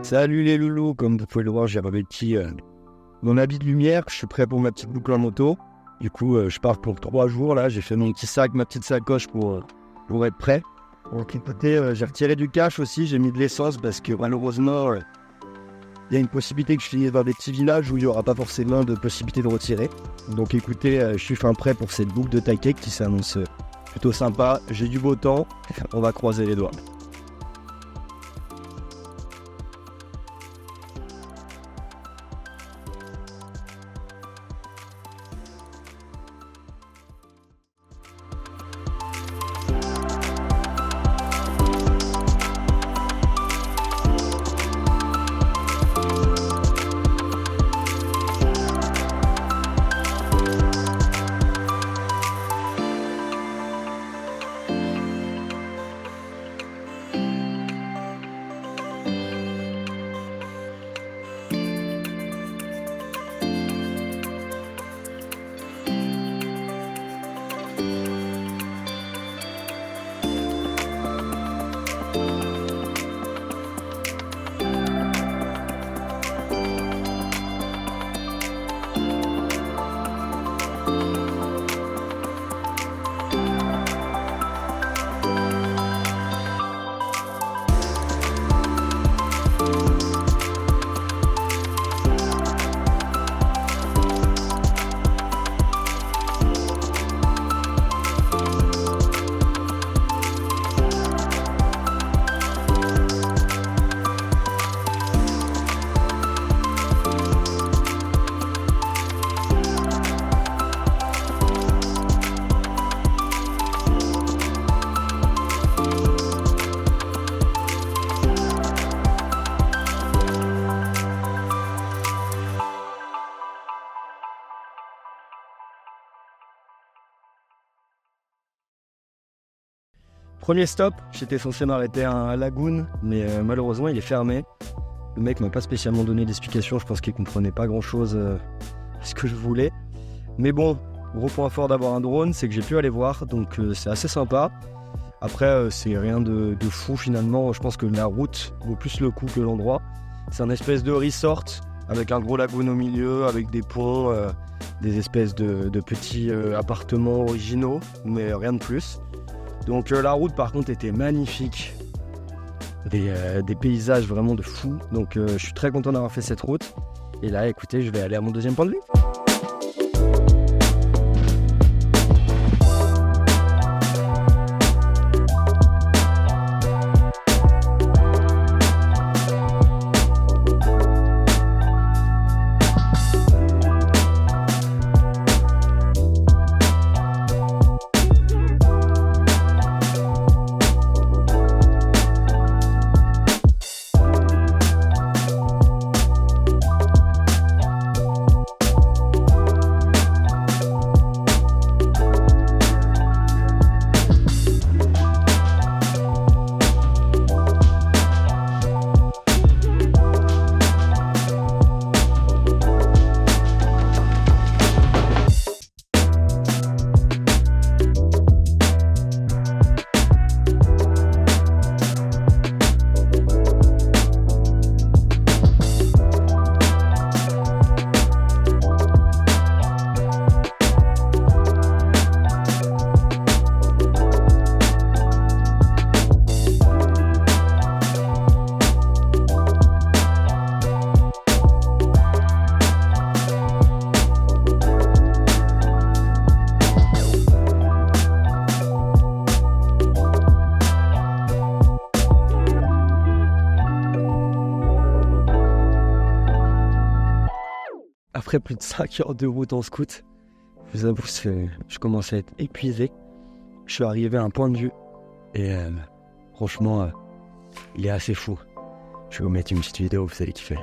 Salut les loulous, comme vous pouvez le voir, j'ai revêtu mon habit de lumière, je suis prêt pour ma petite boucle en moto. Du coup, je pars pour 3 jours là, j'ai fait mon petit sac, ma petite sacoche pour être prêt. Donc écoutez, j'ai retiré du cash aussi, j'ai mis de l'essence parce que malheureusement, il y a une possibilité que je finisse dans des petits villages où il n'y aura pas forcément de possibilité de retirer. Donc écoutez, je suis fin prêt pour cette boucle de taquet qui s'annonce plutôt sympa. J'ai du beau temps, on va croiser les doigts. Premier stop, j'étais censé m'arrêter à un lagoon, mais malheureusement il est fermé. Le mec m'a pas spécialement donné d'explication, je pense qu'il comprenait pas grand chose à ce que je voulais. Mais bon, gros point fort d'avoir un drone, c'est que j'ai pu aller voir, donc c'est assez sympa. Après, c'est rien de fou finalement, je pense que la route vaut plus le coup que l'endroit. C'est un espèce de resort avec un gros lagoon au milieu, avec des ponts, des espèces de petits appartements originaux, mais rien de plus. Donc la route par contre était magnifique, des paysages vraiment de fou, donc je suis très content d'avoir fait cette route. Et là écoutez, je vais aller à mon deuxième point de vue. Après plus de 5 heures de route en scout, je vous avoue que je commence à être épuisé. Je suis arrivé à un point de vue et franchement, il est assez fou. Je vais vous mettre une petite vidéo, vous allez kiffer.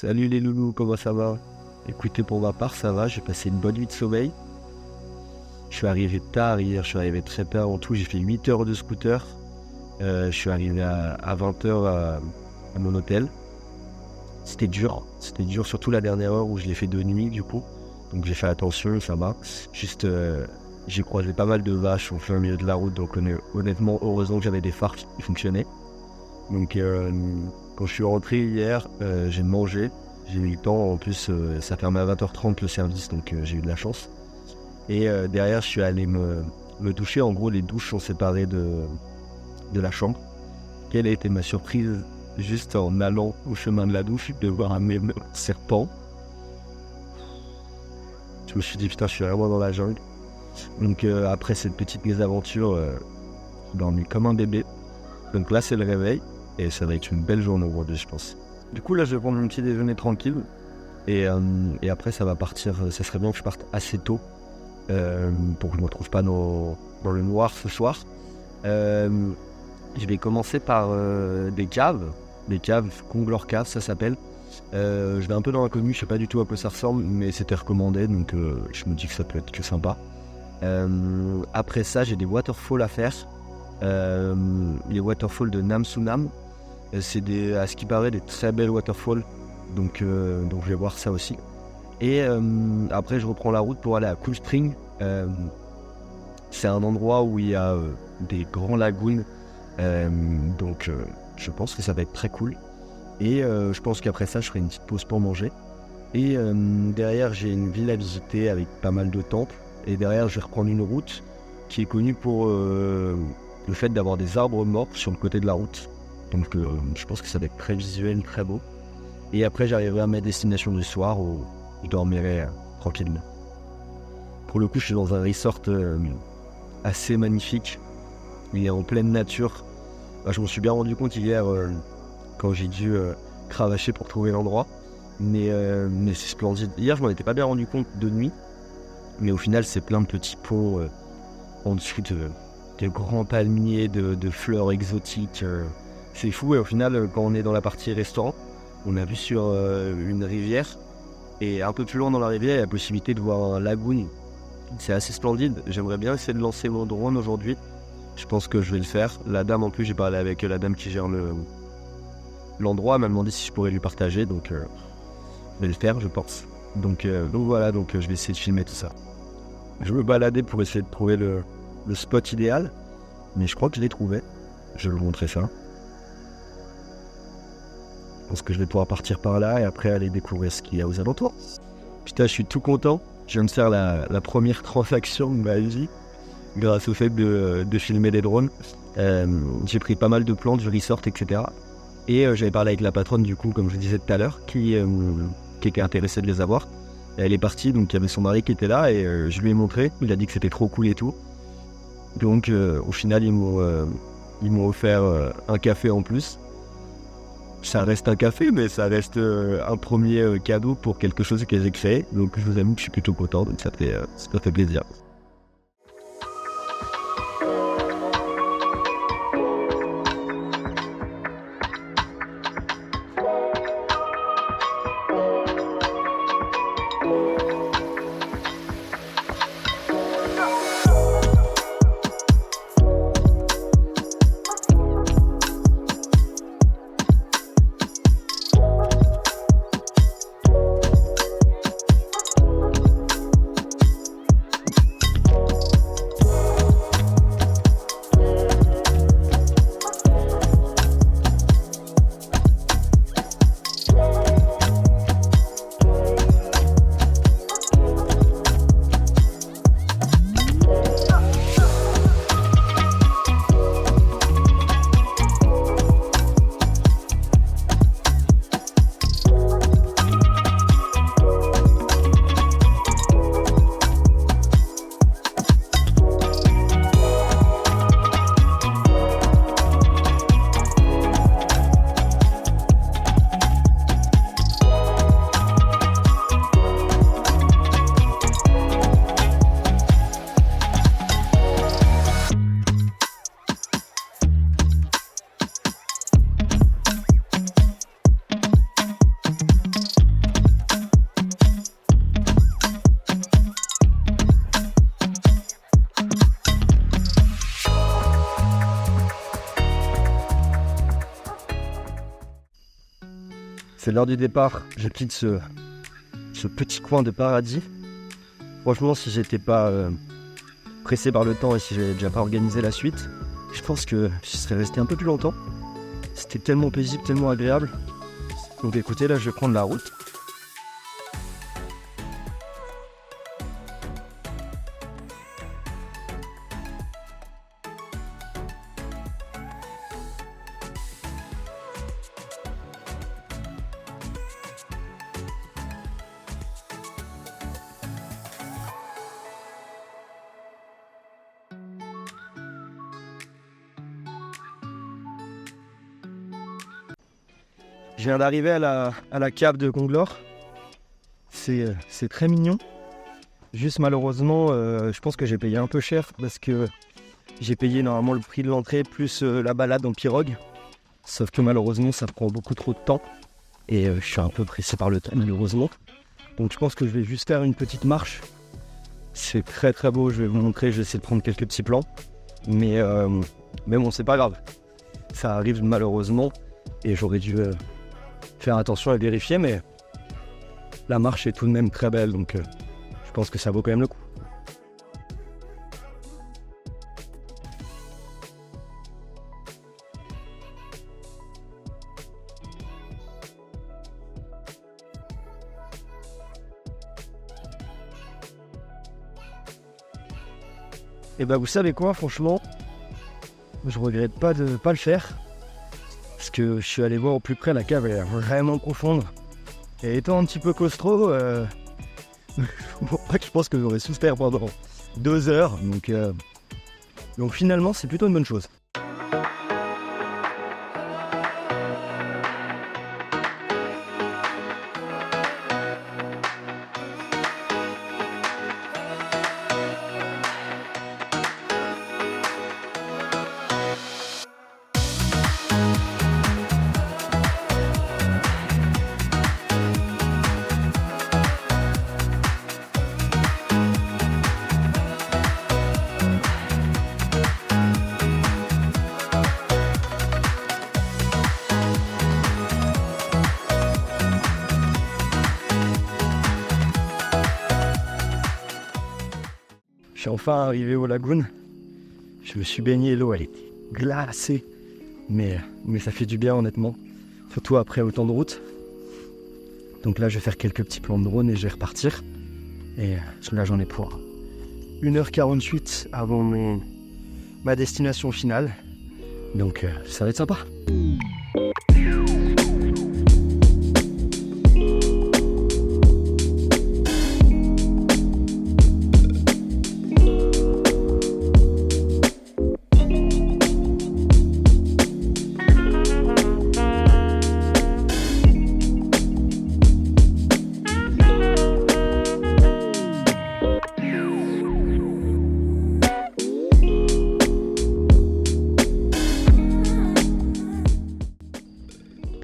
Salut les loulous, comment ça va? Écoutez, pour ma part, ça va, j'ai passé une bonne nuit de sommeil. Je suis arrivé tard hier, je suis arrivé très tard en tout, j'ai fait 8 heures de scooter. Je suis arrivé à 20 heures à mon hôtel. C'était dur surtout la dernière heure où je l'ai fait de nuit du coup. Donc j'ai fait attention, ça va. Juste, j'ai croisé pas mal de vaches au plein milieu de la route, donc honnêtement, heureusement que j'avais des phares qui fonctionnaient. Donc quand je suis rentré hier, j'ai mangé, j'ai eu le temps, en plus ça fermait à 20h30 le service, donc j'ai eu de la chance. Et derrière, je suis allé me doucher. En gros, les douches sont séparées de la chambre. Quelle a été ma surprise, juste en allant au chemin de la douche, de voir un énorme serpent. Je me suis dit, putain, je suis vraiment dans la jungle. Donc après cette petite mésaventure, j'ai dormi comme un bébé. Donc là, c'est le réveil. Et ça va être une belle journée aujourd'hui, je pense. Du coup, là, je vais prendre mon petit déjeuner tranquille. Et après, ça va partir. Ça serait bien que je parte assez tôt. Pour que je ne me retrouve pas dans le noir ce soir. Je vais commencer par des caves. Des caves, Conglor Cave, ça s'appelle. Je vais un peu dans l'inconnu, je sais pas du tout à quoi ça ressemble, mais c'était recommandé, donc je me dis que ça peut être que sympa. Après ça, j'ai des waterfalls à faire. Les waterfalls de Namsunam. C'est à ce qui paraît des très belles waterfalls, donc je vais voir ça aussi. Et après, je reprends la route pour aller à Cool Spring. C'est un endroit où il y a des grands lagoons, donc je pense que ça va être très cool. Et je pense qu'après ça, je ferai une petite pause pour manger. Et derrière, j'ai une ville à visiter avec pas mal de temples. Et derrière, je vais reprendre une route qui est connue pour le fait d'avoir des arbres morts sur le côté de la route. Donc je pense que ça va être très visuel, très beau. Et après, j'arriverai à ma destination du soir où je dormirai tranquillement. Pour le coup, je suis dans un resort assez magnifique. Il est en pleine nature. Je m'en suis bien rendu compte hier quand j'ai dû cravacher pour trouver l'endroit. Mais c'est splendide. Hier, je m'en étais pas bien rendu compte de nuit. Mais au final, c'est plein de petits ponts en dessous de grands palmiers, de fleurs exotiques. C'est fou. Et au final, quand on est dans la partie restaurant, on a vu sur une rivière. Et un peu plus loin dans la rivière, il y a la possibilité de voir un lagoon. C'est assez splendide. J'aimerais bien essayer de lancer mon drone aujourd'hui. Je pense que je vais le faire. La dame, en plus, j'ai parlé avec la dame qui gère l'endroit. Elle m'a demandé si je pourrais lui partager. Donc, je vais le faire, je pense. Donc voilà, je vais essayer de filmer tout ça. Je me baladais pour essayer de trouver le spot idéal. Mais je crois que je l'ai trouvé. Je vais vous montrer ça. Je pense que je vais pouvoir partir par là et après aller découvrir ce qu'il y a aux alentours. Putain, je suis tout content. Je viens de faire la première transaction de ma vie grâce au fait de filmer des drones. J'ai pris pas mal de plans du resort, etc. Et j'avais parlé avec la patronne, du coup, comme je disais tout à l'heure, qui était intéressée de les avoir. Et elle est partie, donc il y avait son mari qui était là et je lui ai montré. Il a dit que c'était trop cool et tout. Donc au final, ils m'ont offert un café en plus. Ça reste un café, mais ça reste un premier cadeau pour quelque chose que j'ai créé. Donc je vous avoue que je suis plutôt content, donc ça fait plaisir. C'est l'heure du départ. Je quitte ce petit coin de paradis. Franchement, si j'étais pas pressé par le temps et si j'avais déjà pas organisé la suite, je pense que je serais resté un peu plus longtemps. C'était tellement paisible, tellement agréable. Donc écoutez, là je vais prendre la route. Je viens d'arriver à la cave de Conglore. C'est très mignon. Juste malheureusement, je pense que j'ai payé un peu cher parce que j'ai payé normalement le prix de l'entrée plus la balade en pirogue. Sauf que malheureusement, ça prend beaucoup trop de temps. Et je suis un peu pressé par le temps malheureusement. Donc je pense que je vais juste faire une petite marche. C'est très très beau, je vais vous montrer, je vais essayer de prendre quelques petits plans. Mais bon, c'est pas grave. Ça arrive malheureusement et j'aurais dû faire attention et vérifier, mais la marche est tout de même très belle, donc je pense que ça vaut quand même le coup. Et bah vous savez quoi, franchement, je regrette pas de pas le faire. Parce que je suis allé voir au plus près, la cave elle est vraiment profonde. Et étant un petit peu claustro, je pense que j'aurais souffert pendant 2 heures. Donc finalement, c'est plutôt une bonne chose. Je suis enfin arrivé au lagoon. Je me suis baigné, l'eau elle était glacée. Mais ça fait du bien honnêtement. Surtout après autant de route. Donc là je vais faire quelques petits plans de drone et je vais repartir. Et là j'en ai pour 1h48 avant ma destination finale. Donc ça va être sympa.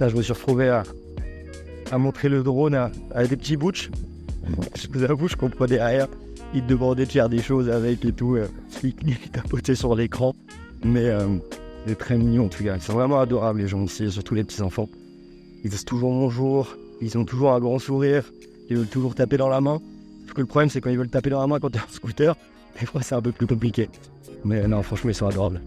Là, je me suis retrouvé à montrer le drone à des petits butch. Je vous avoue, je comprenais rien. Ils te demandaient de faire des choses avec et tout. Ils tapotaient sur l'écran. Mais c'est très mignon en tout cas. Ils sont vraiment adorables les gens ici, surtout les petits enfants. Ils disent toujours bonjour. Ils ont toujours un grand sourire. Ils veulent toujours taper dans la main. Sauf que le problème, c'est quand ils veulent taper dans la main quand t'es en scooter. Des fois, c'est un peu plus compliqué. Mais non, franchement, ils sont adorables.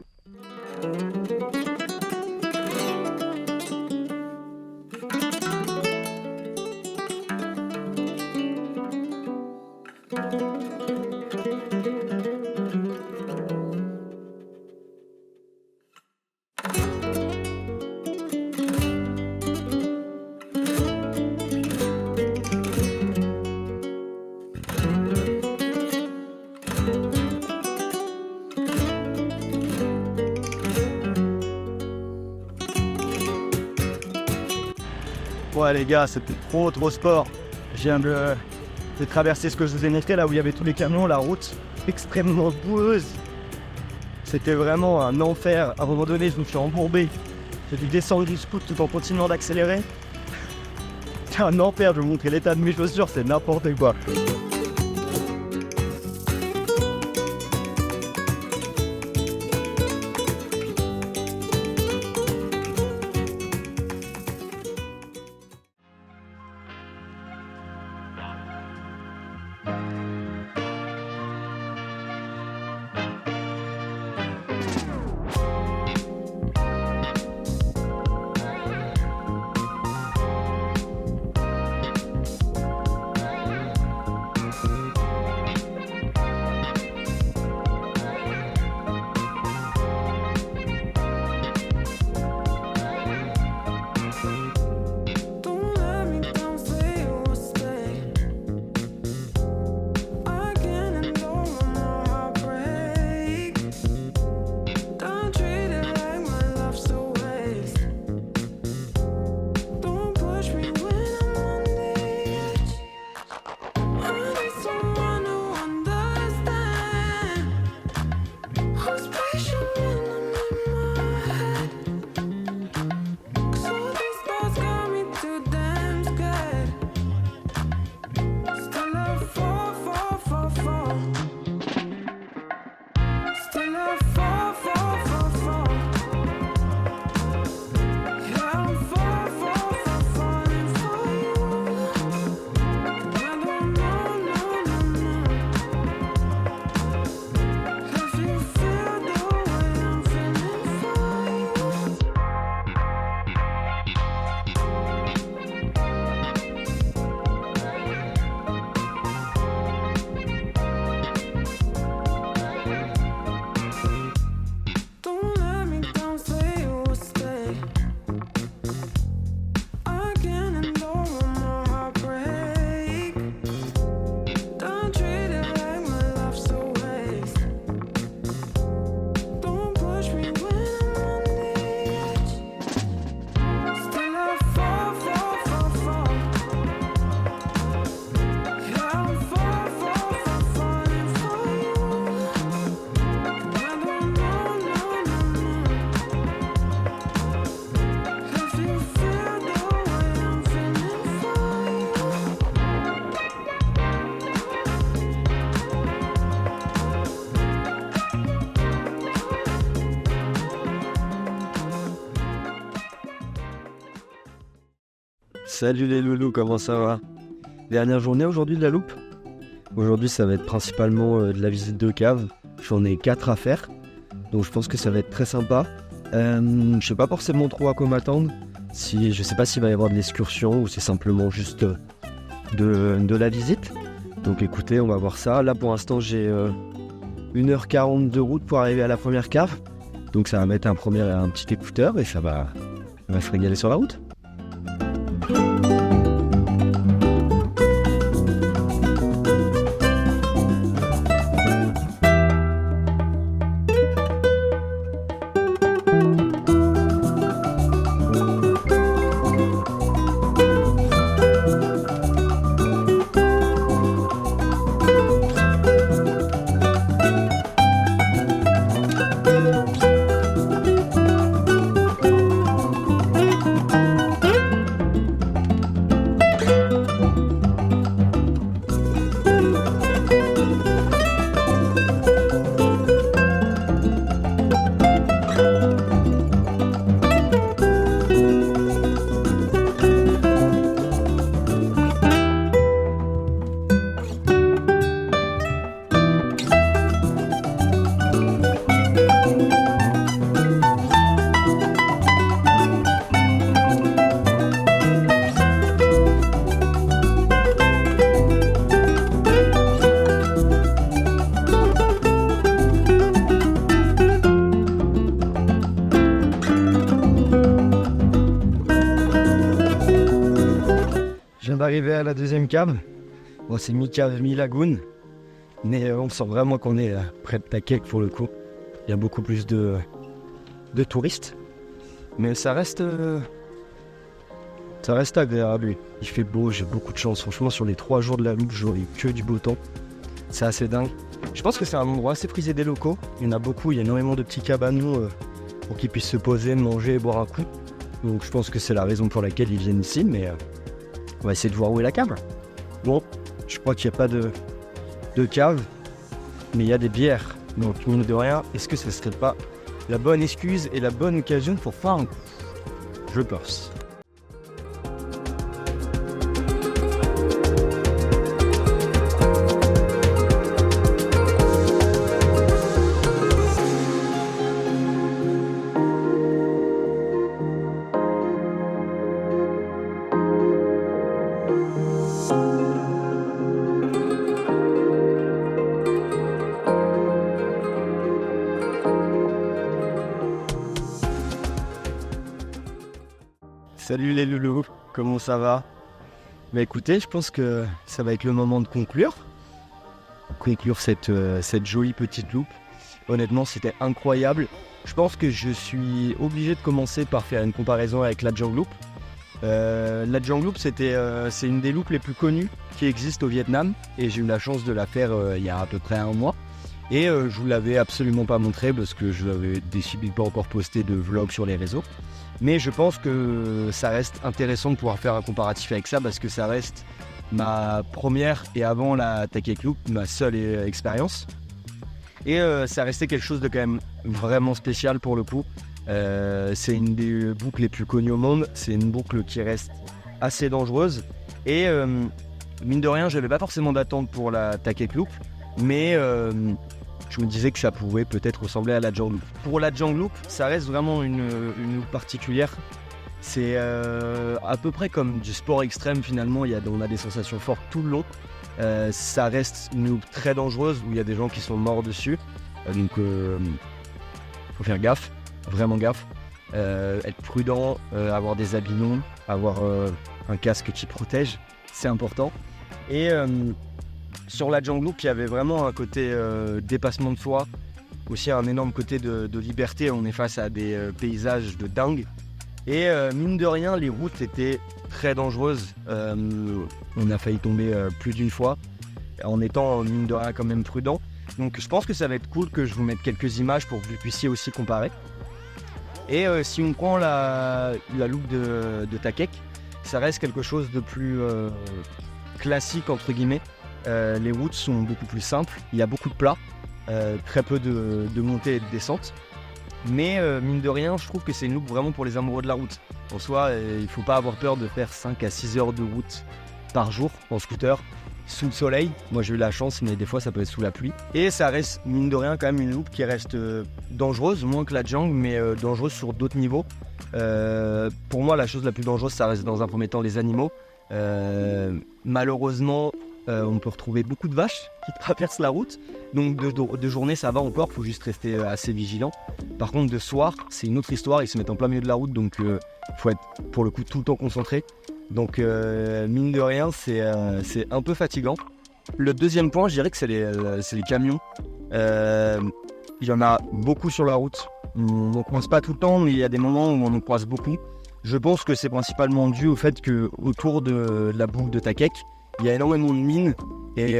Ouais les gars, c'était trop sport. Je viens de traverser ce que je vous ai montré là où il y avait tous les camions, la route extrêmement boueuse. C'était vraiment un enfer. À un moment donné, je me suis embourbé. J'ai dû descendre du scoot tout en continuant d'accélérer. C'est un enfer, je vais vous montrer l'état de mes chaussures, c'est n'importe quoi. Salut les loulous, comment ça va? Dernière journée aujourd'hui de la loupe. Aujourd'hui ça va être principalement de la visite de cave. J'en ai 4 à faire, donc je pense que ça va être très sympa. Je sais pas forcément trop à quoi m'attendre. Je sais pas s'il va y avoir de l'excursion ou c'est simplement juste de la visite. Donc écoutez, on va voir ça. Là pour l'instant j'ai 1h40 de route pour arriver à la première cave. Donc ça va mettre un petit écouteur et ça va se régaler sur la route. Je viens d'arriver à la deuxième cave. Bon, c'est mi-cave, mi-lagoon. Mais on sent vraiment qu'on est près de Takek pour le coup. Il y a beaucoup plus de touristes. Mais ça reste agréable. Il fait beau, j'ai beaucoup de chance. Franchement, sur les 3 jours de la loupe, j'aurai que du beau temps. C'est assez dingue. Je pense que c'est un endroit assez prisé des locaux. Il y en a beaucoup, il y a énormément de petits cabanons pour qu'ils puissent se poser, manger et boire un coup. Donc je pense que c'est la raison pour laquelle ils viennent ici. Mais on va essayer de voir où est la cave. Bon, je crois qu'il n'y a pas de cave, mais il y a des bières. Donc, mine de rien, est-ce que ce serait pas la bonne excuse et la bonne occasion pour faire un coup? Je pense. Salut les loulous, comment ça va? Bah écoutez, je pense que ça va être le moment de conclure cette jolie petite loupe. Honnêtement, c'était incroyable. Je pense que je suis obligé de commencer par faire une comparaison avec la Djang Loop. La Djang Loop, c'est une des loupes les plus connues qui existent au Vietnam et j'ai eu la chance de la faire il y a à peu près 1 mois. Et je vous l'avais absolument pas montré parce que je n'avais décidé de pas encore poster de vlog sur les réseaux. Mais je pense que ça reste intéressant de pouvoir faire un comparatif avec ça parce que ça reste ma première et avant la Takek Loop, ma seule expérience. Et ça restait quelque chose de quand même vraiment spécial pour le coup. C'est une des boucles les plus connues au monde. C'est une boucle qui reste assez dangereuse. Et mine de rien, j'avais pas forcément d'attente pour la Takek Loop. Mais je me disais que ça pouvait peut-être ressembler à la Djang Loop. Pour la Djang Loop, ça reste vraiment une loop particulière. C'est à peu près comme du sport extrême finalement, on a des sensations fortes tout le long. Ça reste une loop très dangereuse où il y a des gens qui sont morts dessus. Donc faut faire gaffe, vraiment gaffe. Être prudent, avoir des habits longs, avoir un casque qui protège, c'est important. Et sur la Djang Loop, il y avait vraiment un côté dépassement de soi, aussi un énorme côté de liberté. On est face à des paysages de dingue. Et mine de rien, les routes étaient très dangereuses. On a failli tomber plus d'une fois, en étant mine de rien quand même prudent. Donc je pense que ça va être cool que je vous mette quelques images pour que vous puissiez aussi comparer. Et si on prend la loupe de Takek, ça reste quelque chose de plus classique entre guillemets. Les routes sont beaucoup plus simples, il y a beaucoup de plats, très peu de montées et de descentes. Mais mine de rien, je trouve que c'est une loupe vraiment pour les amoureux de la route. En soi, il faut pas avoir peur de faire 5 à 6 heures de route par jour en scooter, sous le soleil. Moi j'ai eu la chance, mais des fois ça peut être sous la pluie. Et ça reste mine de rien quand même une loupe qui reste dangereuse, moins que la Django, mais dangereuse sur d'autres niveaux. Pour moi, la chose la plus dangereuse, ça reste dans un premier temps les animaux. Malheureusement, on peut retrouver beaucoup de vaches qui traversent la route. Donc de journée ça va encore, faut juste rester assez vigilant. Par contre de soir c'est une autre histoire, ils se mettent en plein milieu de la route, donc faut être pour le coup tout le temps concentré. Donc mine de rien c'est un peu fatigant. Le deuxième point je dirais que c'est les camions. Il y en a beaucoup sur la route, on ne croise pas tout le temps mais il y a des moments où on en croise beaucoup. Je pense que c'est principalement dû au fait que autour de la boucle de Takek, il y a énormément de mines et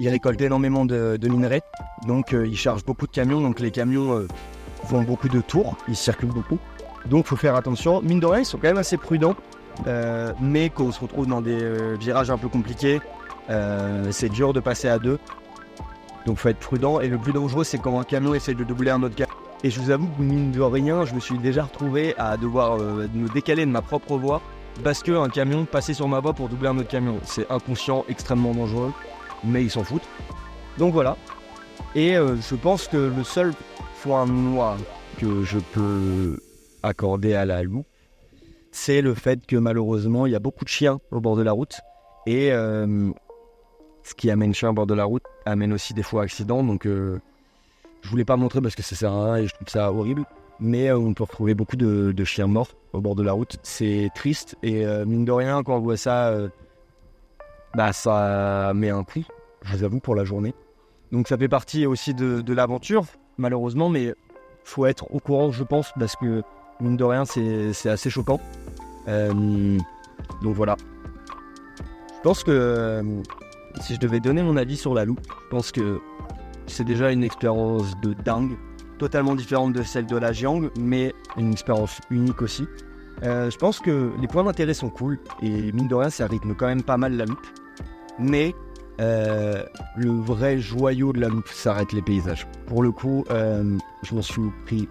ils récoltent énormément de minerais. Donc ils chargent beaucoup de camions, donc les camions font beaucoup de tours, ils circulent beaucoup. Donc il faut faire attention. Mine de rien, ils sont quand même assez prudents. Mais quand on se retrouve dans des virages un peu compliqués, c'est dur de passer à deux. Donc il faut être prudent. Et le plus dangereux, c'est quand un camion essaie de doubler un autre camion. Et je vous avoue que mine de rien, je me suis déjà retrouvé à devoir me décaler de ma propre voie parce qu'un camion passait sur ma voie pour doubler un autre camion. C'est inconscient, extrêmement dangereux, mais ils s'en foutent. Donc voilà. Et je pense que le seul point noir que je peux accorder à la loupe, c'est le fait que malheureusement, il y a beaucoup de chiens au bord de la route. Et ce qui amène chien au bord de la route amène aussi des fois accidents. Donc je voulais pas montrer parce que ça sert à rien et je trouve ça horrible. Mais on peut retrouver beaucoup de chiens morts au bord de la route. C'est triste et mine de rien, quand on voit ça, ça met un coup, je vous avoue, pour la journée. Donc ça fait partie aussi de l'aventure, malheureusement, mais faut être au courant, je pense, parce que mine de rien, c'est assez choquant. Donc voilà. Je pense que si je devais donner mon avis sur la loupe, je pense que c'est déjà une expérience de dingue. Totalement différente de celle de la Jiang, mais une expérience unique aussi. Je pense que les points d'intérêt sont cool, et mine de rien, ça rythme quand même pas mal la loupe. Mais le vrai joyau de la loupe, ça reste les paysages. Pour le coup, je m'en suis pris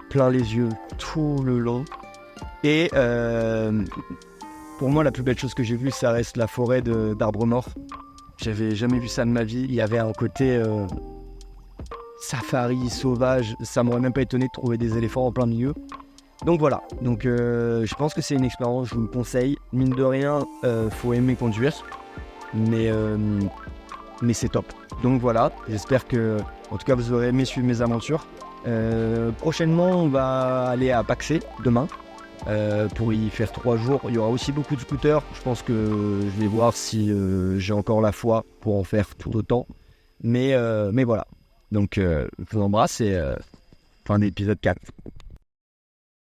plein les yeux tout le long. Et pour moi, la plus belle chose que j'ai vue, ça reste la forêt d'arbres morts. J'avais jamais vu ça de ma vie. Il y avait un côté safari, sauvage, ça m'aurait même pas étonné de trouver des éléphants en plein milieu. Donc voilà, donc je pense que c'est une expérience, je vous le conseille. Mine de rien, faut aimer conduire, mais c'est top. Donc voilà, j'espère que, en tout cas, vous aurez aimé suivre mes aventures. Prochainement, on va aller à Paxé demain pour y faire 3 jours. Il y aura aussi beaucoup de scooters. Je pense que je vais voir si j'ai encore la foi pour en faire tout autant. Mais voilà. Donc, je vous embrasse et fin d'épisode 4.